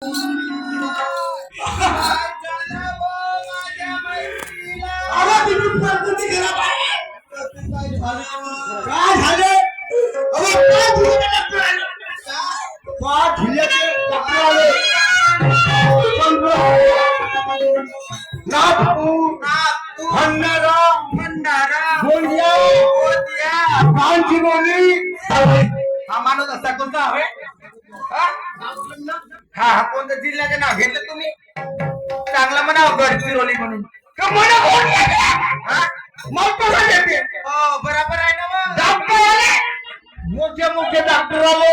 हा माणूस असा कोणता हवे? हा कोणत्या जिल्ह्याचे नाव घेतलं तुम्ही? चांगलं म्हणावं गडचिरोली म्हणून. बरोबर आहे ना मग. मोठे मोठे डॉक्टर आले.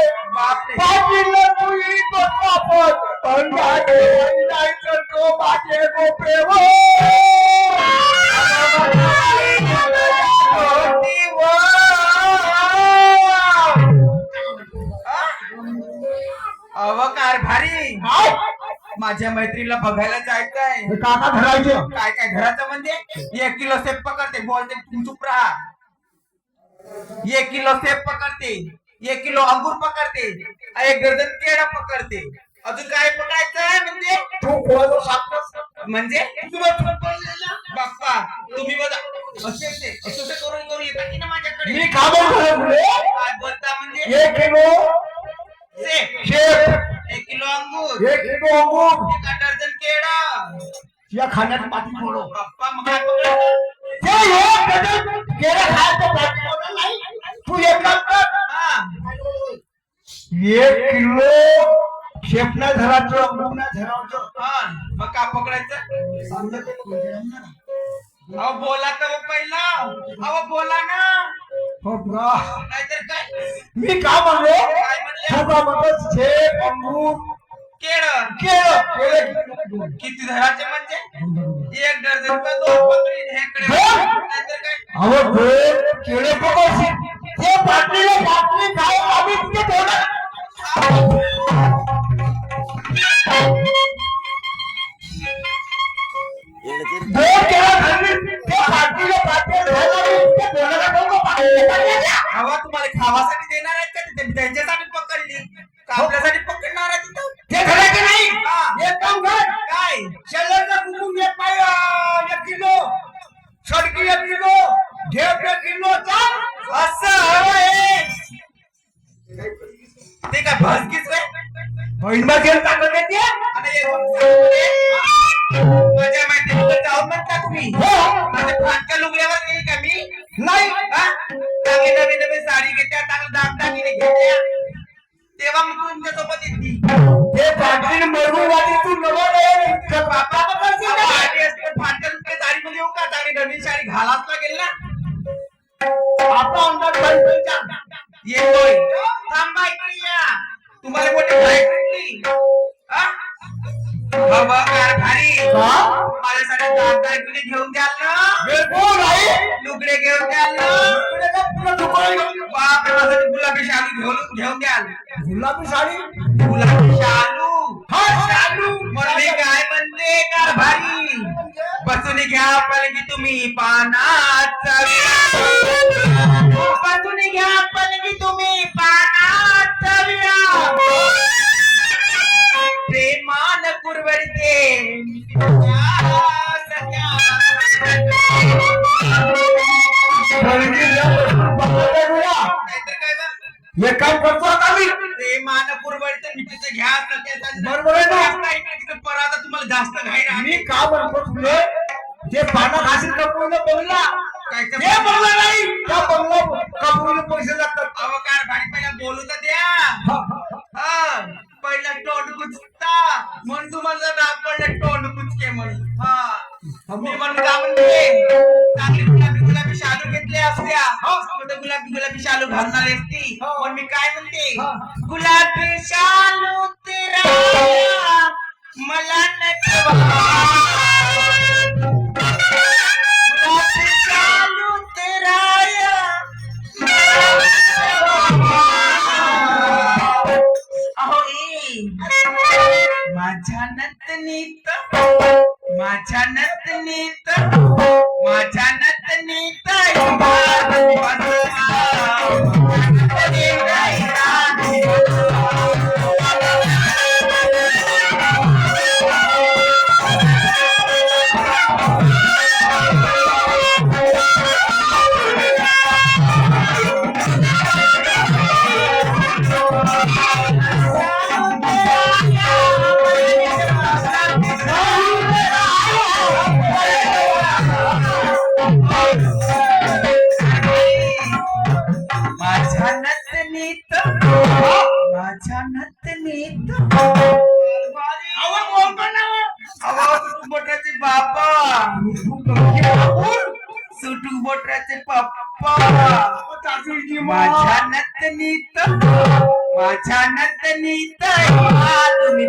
अवकार भारी. माझ्या मैत्रीला बघायला जायचंय. काका धरायचे काय काय घराचं म्हणजे 1 किलो सेफ पकडते. बोलते चुप राहा. 1 किलो सेफ पकडते, 1 किलो अंगूर पकडते, 1 डझन केळं पकडते. अजून काय पकडायचं म्हणजे म्हणजे बाप्पा तुम्ही बघा असे करून येतात की ना माझ्याकडे. मी का काय बोलता म्हणजे 1 किलो सेफ, 1 किलो अंगूर, 1 किलो अंगूर, 1 डझन केळं या खाण्यात माती फोडो. बाप्पा मग काय पकडायचं? केळं खायचं बाकी होणार नाही. तू एक काम कर. 1 किलो शेपना धरायचं, अंगूर नाही धरायचं. मग का पकडायचं? अहो बोला तर पहिला. अहो बोला ना. हो ब्रा. नाहीतर काय? मी का म्हणलो? काय म्हणले? तू का म्हणतो शेप, अंगूर, केळं केळं किती धराचे म्हणजे 1 डझन का 2 पकडीन हेकडे. नाहीतर काय? अहो दोन केळे पकडशील ते बाटलीला बाटली काय आम्ही तुझे थोडं दोन केळं खाल्ली ते बाटलीला बाटली घालावी तुझे तोंडाला डोकं पाहिजे. हवा तुम्हाला खावासाठी देणार आहेत का? तिथे त्यांच्यासाठी पकडली का आपल्यासाठी पकडणार आहे तिथं? ते धरायचे नाही. एक काम कर. काय शेलरचा कुकुम 1 किलो, सडकी 1 किलो, ढेप 1 किलो चाल. असं हवंय. ते काय भसकीच रे? बहिणबा घेऊन टाकत येते. माझ्या माहिती जाऊन म्हणता तुम्ही माझ्या फाटक्या लुगड्यावर येईल का मी? नाही. चांगली नवीन नवीन साडी घेत्या, चांगलं दागदागिने घेत्या, तेव्हा मग तुमच्यासोबत येते. ते बाटलीने मरून वाटी तू नवं बापा फाटक्या लुगड्या साडी मध्ये येऊ का? चांगली नवीन साडी घालाच लागेल ना. आपला अंदाज बाईचा येतोय. थांबा इकडे या. तुम्हाला मोठी फ्लाईट भेटली. बाबा काय भारी. माझ्यासाठी दागदागिने घेऊन द्याल ना? लुगडे घेऊन द्याल ना? बाप माझ्यासाठी गुलाबी शालू घेऊन द्याल. गुलाबी साडी, गुलाबी शालू. शालू म्हणले काय म्हणते का भारी. बसून घ्या पलंगी तुम्ही पानात. बसून घ्या पलंगी तुम्ही पानात. प्रेमान कुरवडते एक काम करतो आता मी. प्रेमान कुरवडते मी तिथे घ्या. बरोबर आहे ना? तिथे परत तुम्हाला जास्त घाई मी का म्हणतो तुले जे पानं घासील कपडून बंगला काय ते बंगला नाही. त्या बंगला कपडून पैसे लागतात. अवकार भारी पहिला बोलू तर द्या. पहिला तोंड कुचता म्हणून तुम्हाला नाव पडलं तोंड कुचके म्हणून. मी म्हणून का म्हणते चांगली गुलाबी शालू घेतले असत्या. गुलाबी शालू घालणारी असती. पण मी काय म्हणते गुलाबी शालू तेरा मला गुलाबी शालू तेरा माझ्या नतनीत माझ्या नतनीत माझ्या नतनीत सुटू बोटराचे पप्पा सासूची माझ्या नतनीत या तुम्ही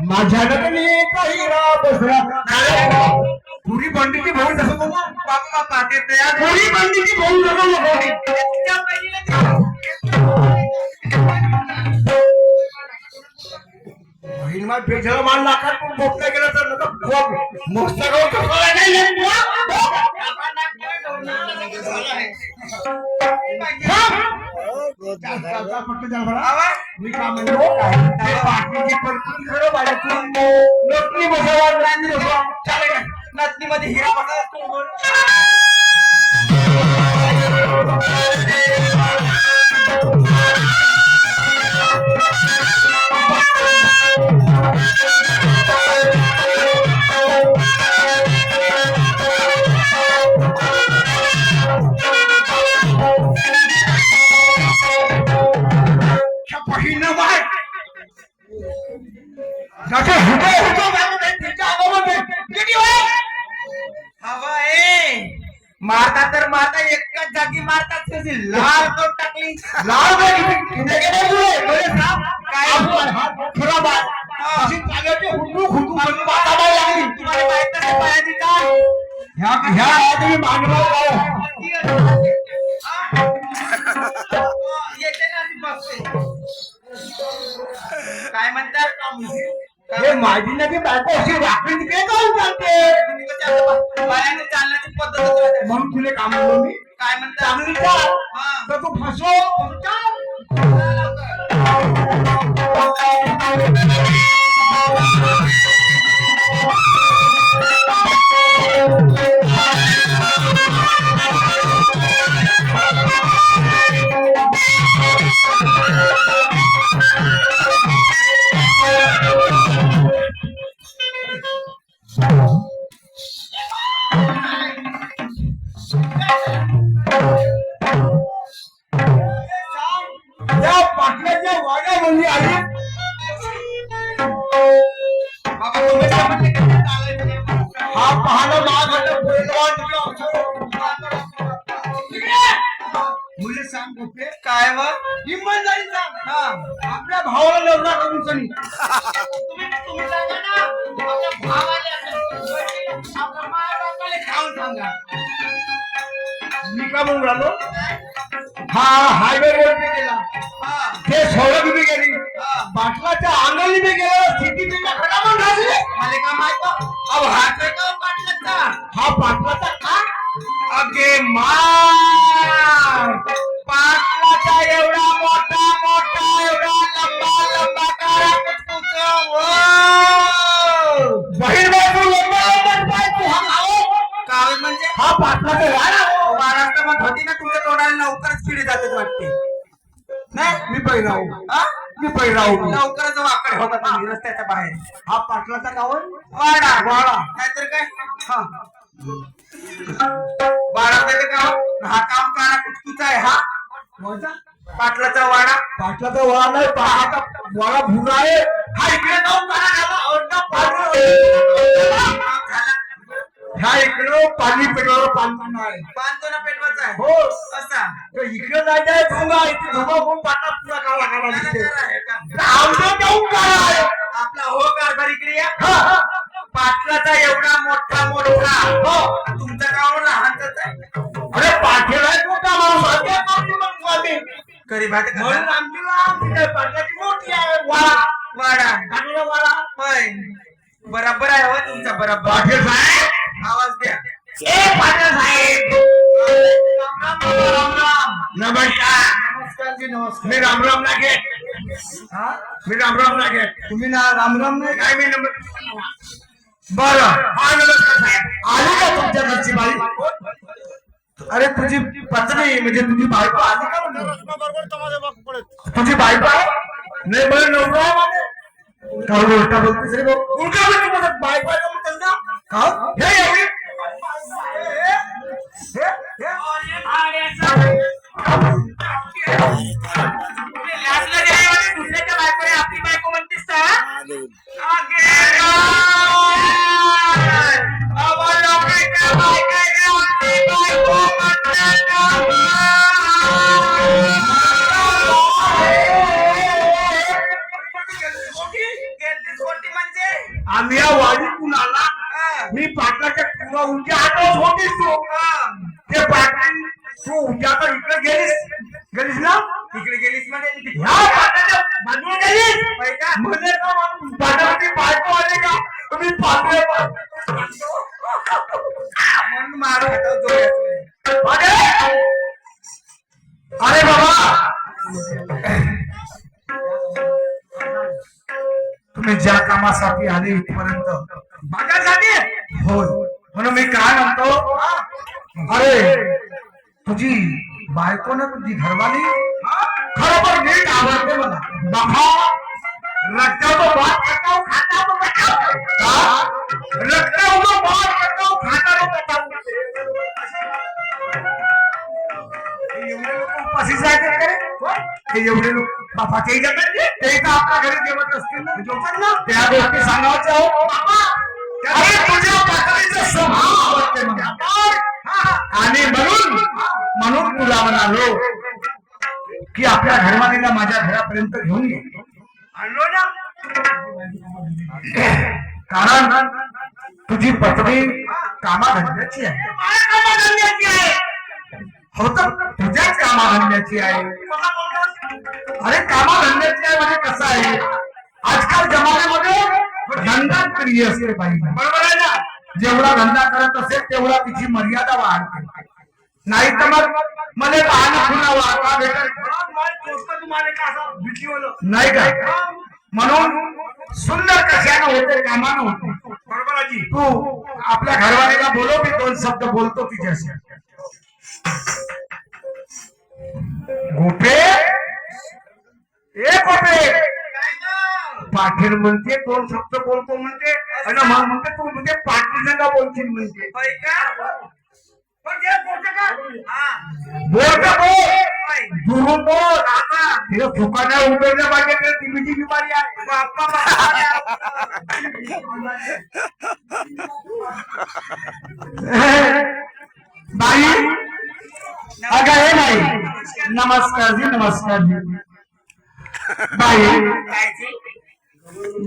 माझ्या पुरी पंडितची भाऊ जसं बघू पप्पा पाहते तयार पुरी पंडितची भाऊ जसं महिना पेशाला माल लाखात पण भोग नाही गेला तर मस्त मी का म्हणतो बाकीची परिस्थिती खरं पाहिजे तू नोकरी बसवा राणी बसवा चालेल का नथनीमध्ये हिरा पडला तू बोल मारता तर मारता एकाच जागी मारतात कशी लाल करून टाकली लाल काय खराब आहे अशी चालायची हुडू हुडू करून बाताबाई लागली तुम्हाला माहित नाही पायाची काय ह्या तुम्ही मानवा येते ना ती बघते काय म्हणतात हे माझी नदी बायको अशी वाकडी तिकडे जाऊन चालते बायाने चालण्याची पद्धत राहते. म्हणून तुला काम म्हणलो मी काय म्हणतात चांगली चाल हा. तर तू फसव त्या पाटल्याच्या वाड्या म्हणजे आली बाबा तुम्ही काय म्हणले की ते चालायचं? हा पाहणं माग मुले सांग गोपे काय मग इमानदारी सांग हा आपल्या भावाला लग्न करून सनी तुम्ही सांगा ना आपल्या भावाला आपल्या मायाबापाला खाऊन सांगा मी का म्हणून राहिलो हा हायवे रोड पे गेला हा ते सोळा बी गेली हा पाटलाच्या अंगणी बी गेला सिटी बी खडा पण झाली मला काय माहित अब हात आहे का पाटलाचा हा पाटलाचा का अगे मार पाटलाचा एवढा मोठा मोठा एवढा लंबा लंबा काळा कुचकुच बहीण बायको लंबा पाय तू हा खाओ कावे म्हणजे हा पाटलाचा राणा महाराष्ट्रात होती ना तुमच्या तोंडाला लवकरच किडी जाते वाटते नाही मी पैराव हा? मी पैराव लवकरच वाकडे होता तुम्ही रस्त्याच्या बाहेर हा पाटलाचा गाव आहे? वाडा वाडा. नाहीतर काय हा वाडा त्याचं गाव हा काम काळा कुचकुच आहे हा कोणता? पाटलाचा वाडा पाटलाचा वाडा नाही पहाटा वाडा भुरा आहे हा इकडे जाऊन काढा झाला औंढा पाटला झाला ह्या इकडं पाणी पेटवायला पाणी आहे बांधतो ना पेटवायचा आहे हो असा तर इकडे जायचं आहे धुंगा इथे धुंगा कोण पाटा पुरा काढा काढा दिसते आपला आमचं जाऊन काढा आहे हो कारभार इकडे या हा, हा. पाटलाचा एवढा मोठा मोठा हो. तुमचं गाव लहानच आहे अरे पाठीला आहे मोठा माणूस आम्ही पाठी म्हणतो आम्ही गरीब आहे का? म्हणून आमची लहान आहे, पाटलाची मोठी आहे वाडा वाडा काढला वाडा होय बराबर आहे हो तुमचा बराबर पाटील साहेब आवाज द्या ए पाटील साहेब राम राम राम नमस्कार नमस्कार जी नमस्कार मी रामराम नागे हा मी रामराम नागे तुम्ही ना रामराम नाही काय मी नंबर बरं हा नमस्कार साहेब आली का तुमच्या घरची बाई अरे तुझी पत्नी म्हणजे तुझी बायको आली का म्हणून? तुझी बायको आहे? नाही बरं नवरा आहे माझे. का उलटा बोलतेस रे भाऊ? उलटा बोलतो माझा बायको आहे का म्हणतेस ना? का हे एवढी लाजलं नाही म्हणजे दुसऱ्याच्या बायकोने आपली बायको म्हणतेस का? आम्ही या वाडीतून आला मी पाटलाच्या किंवा उंच्या हातच होतीस तू ते पाटील तू उंच्या तर इकडे गेलीस ना तिकडे गेलीस म्हणजे ह्या पाटलाच्या बाजूला गेलीस म्हणजे का पाटलाची बायको आली का तुम्ही पाटले म्हणून मारू हातावर अरे बाबा तुम्ही ज्या कामासाठी आले इथपर्यंत माझ्यासाठी होय म्हणून मी काय म्हणतो अरे तुझी बायको ना तुझी घरवाली खरोबर नीट आवडते मला बाबा रक्ताचा भात खाताव खाताव रक्ताचा भात खाताव खाताव एवढे लोक उपाशी जायचे का रे? हे एवढे लोक बाबा ते तर आपल्या घरी जेवत असतील ना त्या गोष्टी सांगायच्या हो अरे तुझ्या पातळीचा स्वभाव आवडते मला आणि म्हणून तुला म्हणालो की आपल्या घरवालीला माझ्या घरापर्यंत घेऊन ये आणलो ना कारण तुझी पत्नी कामाधंद्याची आहे हो तर तुझ्याच कामाधंद्याची आहे अरे कामाधंद्याची आहे म्हणजे कसं आहे आजकाल जमान्यामध्ये धंदा प्रिय असले पाहिजे बरोबर आहे ना जेवढा धंदा करत असेल तेवढा तिची मर्यादा वाढते नाही तर मग मला पाहणं पुन्हा वाढवा भेटेल नाही काय म्हणून सुंदर कशानं होते कामानं होते बरोबर आजी तू आपल्या घरवालीला बोलव मी 2 शब्द बोलतो तिच्याशी गोपे ए गोपे पाटील म्हणते 2 शब्द बोलतो म्हणते आणि मग म्हणते तू म्हणजे पाटील का बोलशील म्हणते बोल का बोल दुरून बोल तिला फुकाट्या उभेल्या पाहिजे टीबीची बिमारी आहे बाई अगं हे नाही नमस्कार जी बाई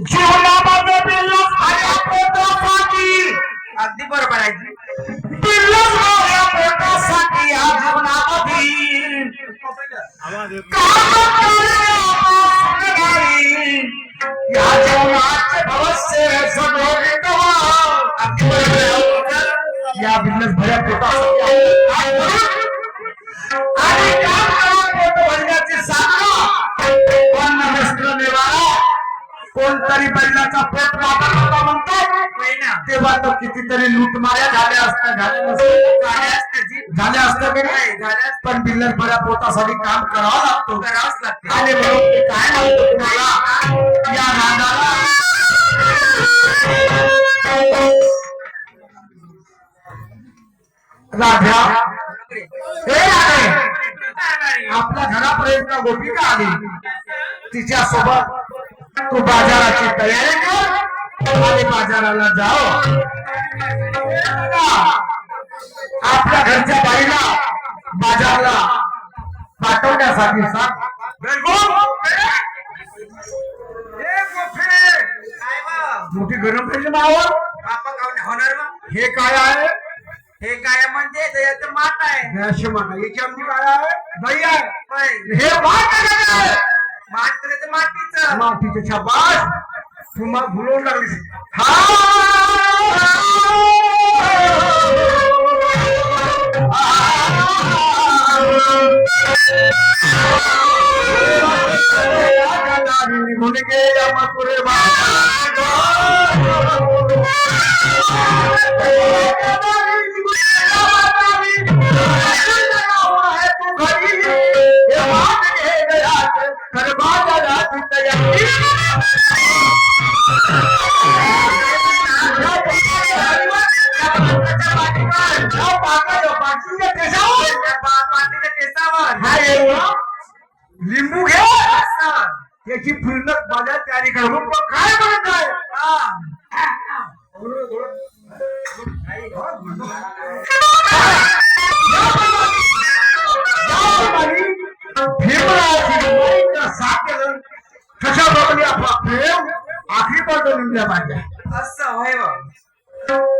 जीवनामध्ये बिल्लस माझ्या पोटासाठी अगदी बरोबर आहे बिल्लस माझ्या पोटासाठी या जीवनामध्ये या जीवनाचे भविष्य सगळे अगदी बरोबर या बिल्लस भऱ्या पोटासाठी आणि काम करा पोट भरण्याची साधना पण वस्त्र निवारा कोणतरी बैलाचा पोट वापर होता म्हणतो तेव्हा तर कितीतरी लूटमाऱ्या झाल्या असत्या की नाही पण बिल्लर भऱ्या पोटासाठी काम करावं लागतं आणि म्हणून ते काय म्हणतो तुम्हाला या नादाला राजा हे आहे आपल्या घरापर्यंत गोपिका आली तिच्या सोबत तू बाजाराची तयारी कर आणि बाजाराला जाओ आपल्या घरच्या बाईला बाजारला पाठवण्यासाठी सांग मोठी गरम पाहिजे नावावर होणार हे काय आहे हे काय म्हणजे दह्याचं माठ आहे याची आमची काय आहे दही आहे हे माठ माठ करायचं मातीचं मातीचे छापास तुम्हाला भुलवून लागली निघून गेल्या मथुरे बा हा येऊ लिंबू घे त्याची फिरणं माझ्या तयारी कर काय म्हणत आहे साथ केलं कशा बघली आपला प्रेम आखरी पण निघल्या पाहिजे असं होय बा.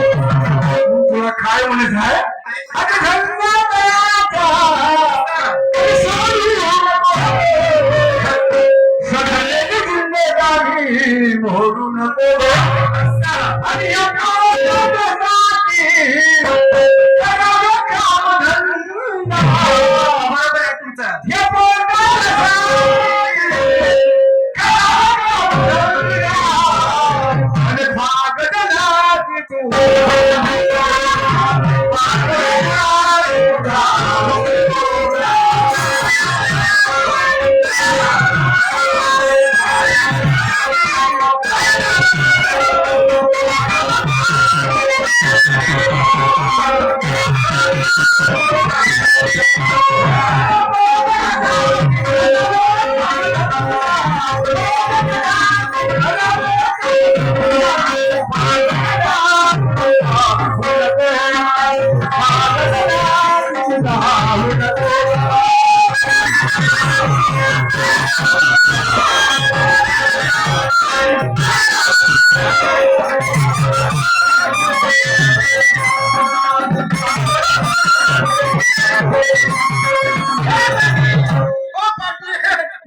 तुला काय म्हणत आहे सगळ्याची जिंदगी मोडू नको आणि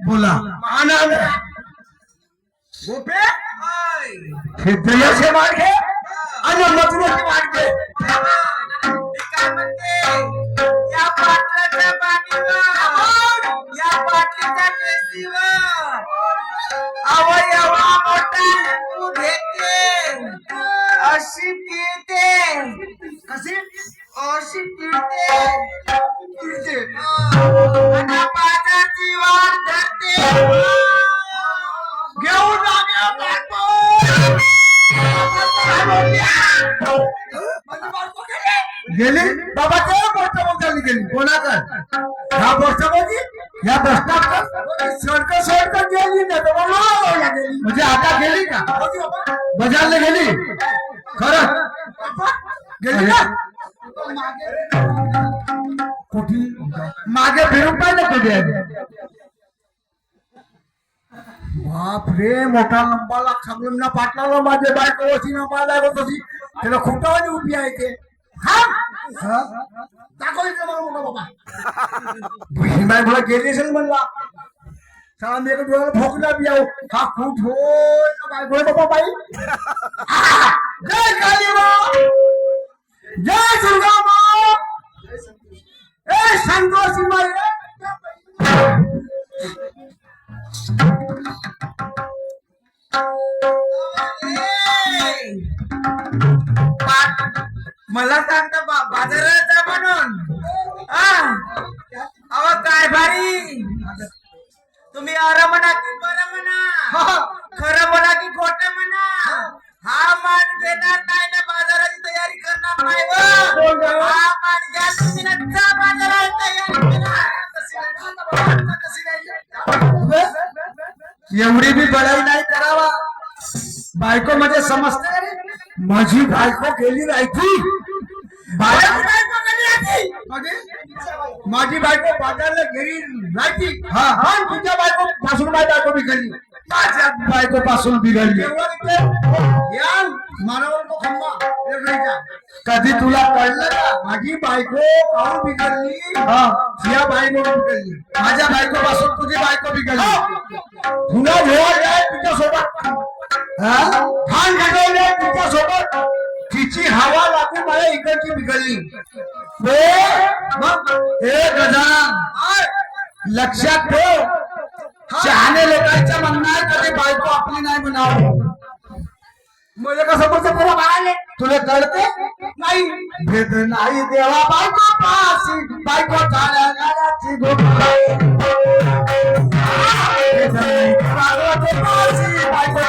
बोला गोपे हे दयाचे मार्गे आणि मथुराचे मार्गे काय म्हणते या पाटलाच्या पाठीवर या पाटलीच्या केसीवर अवयवा मोठा लिंबू घेते अशी पिळते कशी अशी पिळते आणि पाण्याची वाट धरते घेऊन गेली बाबा त्या पोस्टामध्ये गेली कोणाकडे ह्या पोस्टामध्ये ह्या बसस्टॉपवर सडक गेली ना गेली म्हणजे आता गेली का बजारला गेली खरं गेली का कुठे मागे फिरून पाहिलं कधी बाप रे मोठा लंबाला खालून पाठवलं माझे बायको अशी नंबा लागत होती त्याला खोटावानी उभी आहे ते दाखवायचं मला मोठा बाबा बहीण बायकोला गेली असेल म्हणला चला मी एका डोळ्याला भोकला बी आहो हा खूप होय का बायको बाबा बाई जय काली माँ जय दुर्गा माँ ए संतोषी माई मला सांगता बाजारात जा म्हणून अहो काय भारी तुम्ही अर म्हणा की बरं म्हणा खरं म्हणा की खोटं म्हणा हा मान घेणार नाही ना बाजाराची तयारी करणार नाही व हा मान घ्या तुम्ही ना जा बाजारात तयारी एवढी बी बळाई नाही करावा बायको मध्ये समजते रे माझी बायको गेली राहायची माझी बायको बाजारला गेली राहायची हा तुझ्या बायको पासून माझी बायको बिघडली माझ्या बायको पासून बिघडली मानव खंबा कधी तुला कळलं का माझी बायको काहून बिघडली या बायको बिघडली माझ्या बायको पासून तुझी बायको बिघडली तुला झोळा तुझ्या सोबत ठाण घडवले तुझ्या सोबत तिची हवा लागून मला इकडची बिघडली मग हे गजानन लक्षात ठेव शहाणे लोकांचं म्हणणं आहे कधी बायको आपली नाही म्हणावं म्हणजे कसं कसं तुला बाळाले तुला कळते नाही भेद नाही देवा बायको पासी बायको झाल्या गाण्याची भेद नाही देवा पासी बायको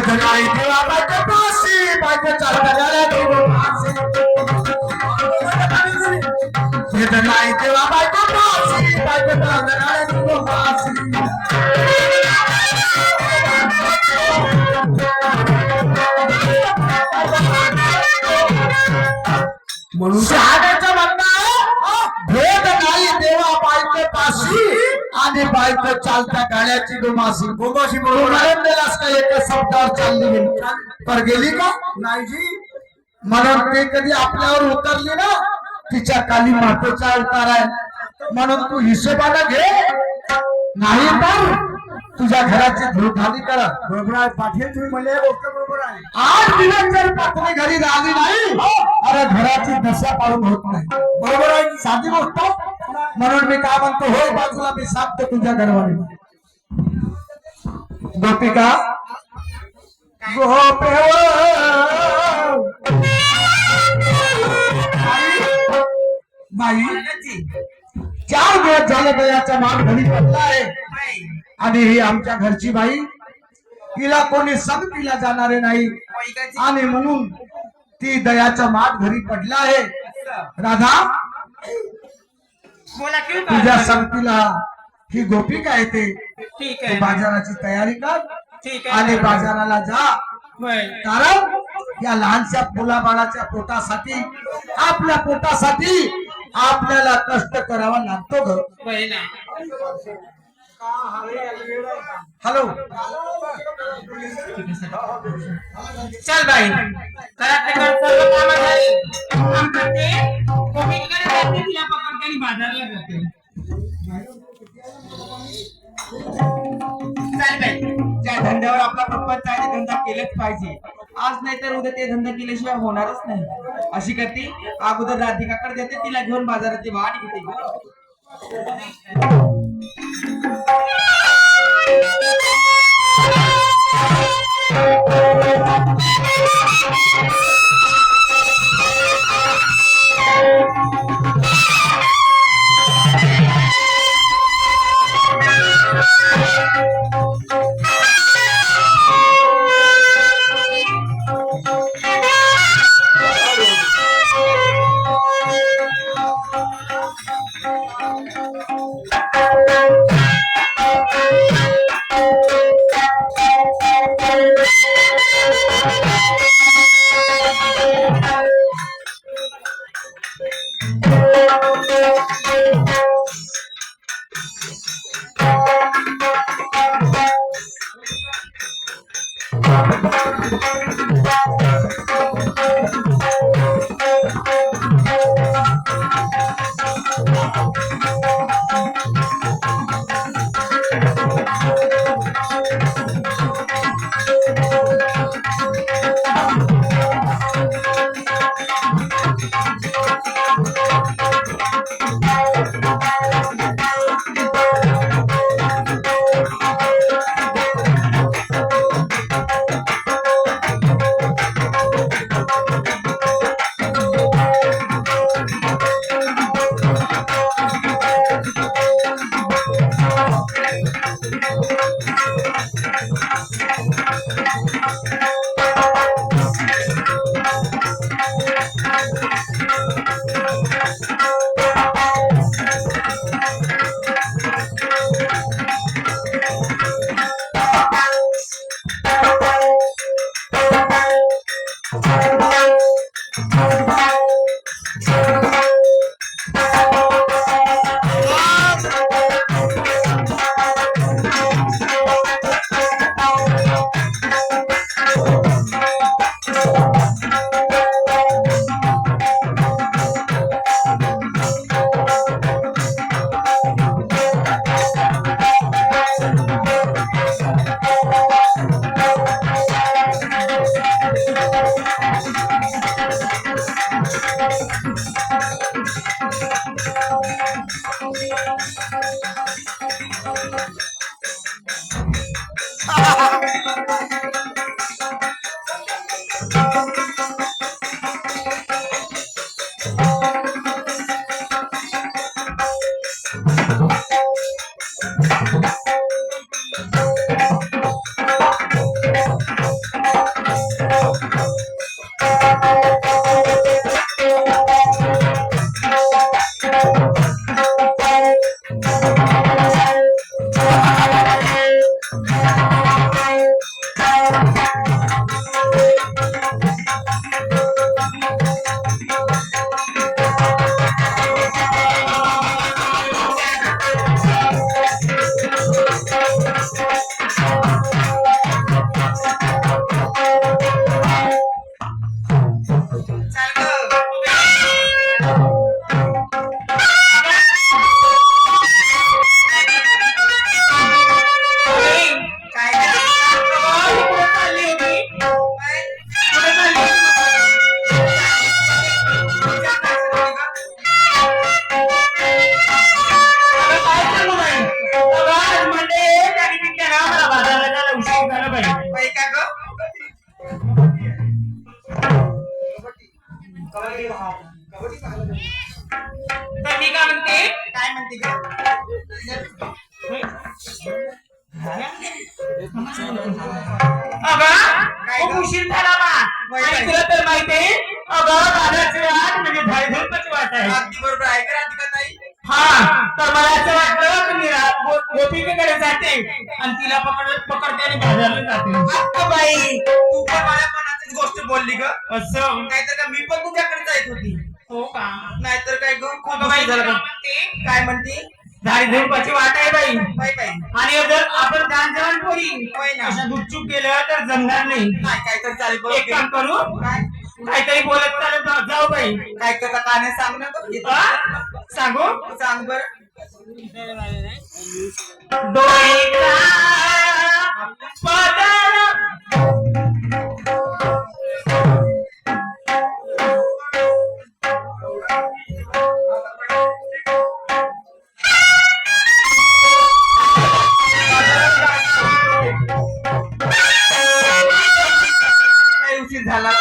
नाही देवा बायको पासी बायको चालता गाण्याची भेद नाही देवा बायको पासी बायको चालता गाण्याची म्हणून शहाण्याचं म्हणणं आहे भेद नाही देवा बायको पाशी आणि बायको चालता गाड्याची गोमाशी म्हणून दिलास का एका शब्दावर चालली गेली पर गेली का नाही जी म्हणून ते कधी आपल्यावर उतरली ना तिच्या काली मातेचा उतार आहे म्हणून तू हिशोबाला घे नाही तर तुझ्या घराची धूळधाणी करा बरोबर आहे पाटील तुम्ही म्हणले गोष्ट बरोबर आहे 8 दिवस जर पत्नी घरी राहिली नाही अरे घराची दशा पाळून होत नाही बरोबर आहे साधी गोष्ट म्हणून मी काय म्हणतो होय बाजूला मी सांगतो तुझ्या घरवाली गोपिका बाई 4 दिवस झाले दयाचा मान घरी पडला आहे आणि ही आमच्या घरची बाई तिला कोणी संगतीला जाणारे नाही आणि म्हणून ती दयाचा माठ घरी पडला आहे राधा तुझ्या संगतीला ही गोपिका येते ठीक आहे बाजाराची तयारी कर ठीक आहे आणि बाजाराला जा कारण या लहानशा मुलाबाळाच्या पोटासाठी आपल्या पोटासाठी आपल्याला कष्ट करावा लागतो ग हॅलो चल बाई घरातले सर्व कामं झाली काम करते कोबीकडे जाते तिला पकडते आणि बाजारला जाते चल बाई ज्या धंद्यावर आपला प्रपंच आहे धंदा केलाच पाहिजे आज नाही तर उद्या ते धंदा केल्याशिवाय होणारच नाही अशी करते अगोदर राधिकाकडे जाते तिला घेऊन बाजाराची वाट घेते गोपिकेकडे जाते आणि तिला पकडते आणि बाजारला जाते. बाई तू पण माझ्या मनाचीच गोष्ट बोलली ग. असं नाहीतर का मी पण तुझ्याकडे जायत होती. हो का? नाहीतर काय ग खूप बाई झालं. काय म्हणते? झाडी झुडपाची वाट आहे बाई. बाई बाई आणि जर आपण दान जेवण करी अशा गुपचूप केलं तर जमणार नाही. काय तर चालेल. एक काम करू काय काहीतरी बोलत चालत जाऊ बाई. काय करता काने सांग ना. सांगू सांग बर. डोईचा पदर उशीर झाला.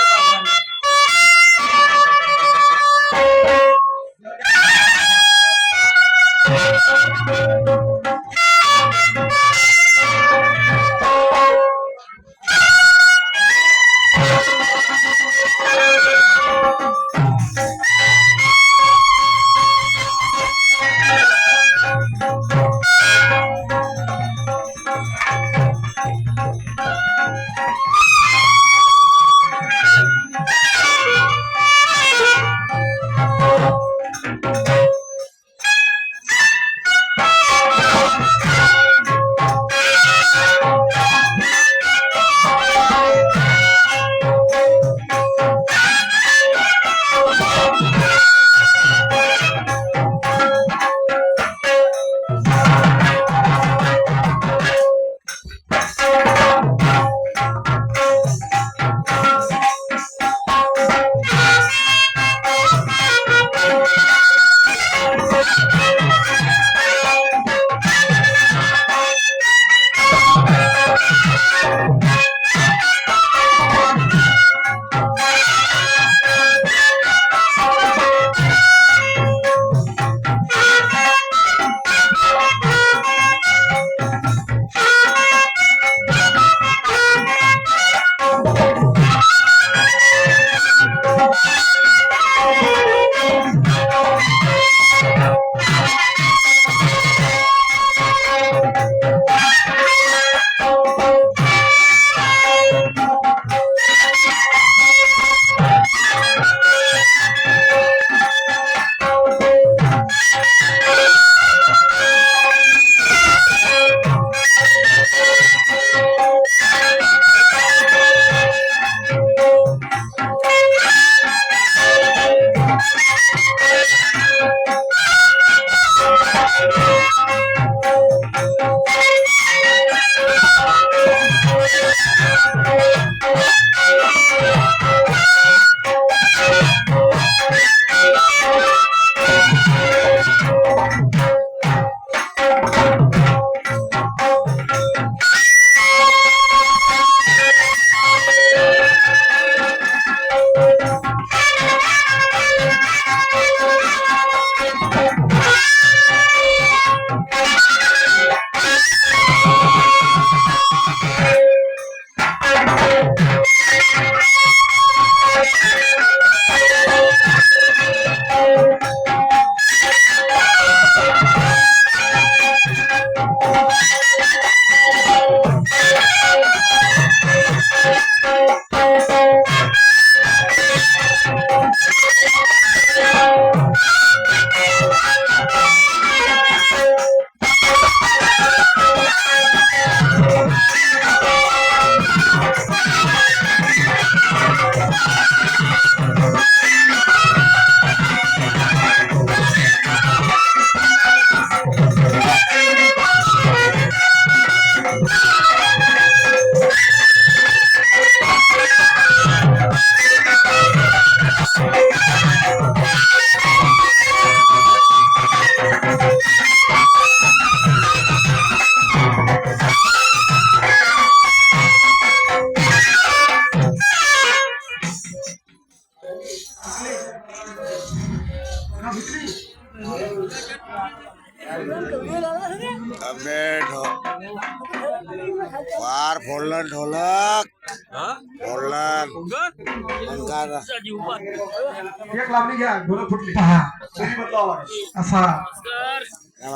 अबे वार फोडलं ढोलक फोडलं अंगार एक लावणी घ्या ढोलक फुटली पहा असा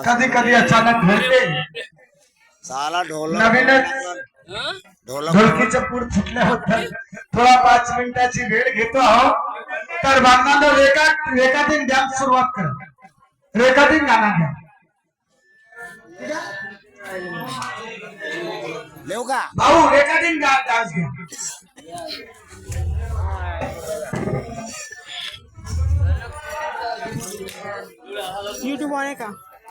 कधी कधी अचानक घडते साला ढोलक नवीनच ढोलक ढोलकीचं पूर फुटलं होतं थोडा 5 मिनिटाची वेळ घेतो आहोत तर बांधणार रेखाटीन द्या सुरुवात करा रेखाटीन गाणं घ्या देऊ का भाऊ रेखाटीन डान्स घ्या YouTube आहे का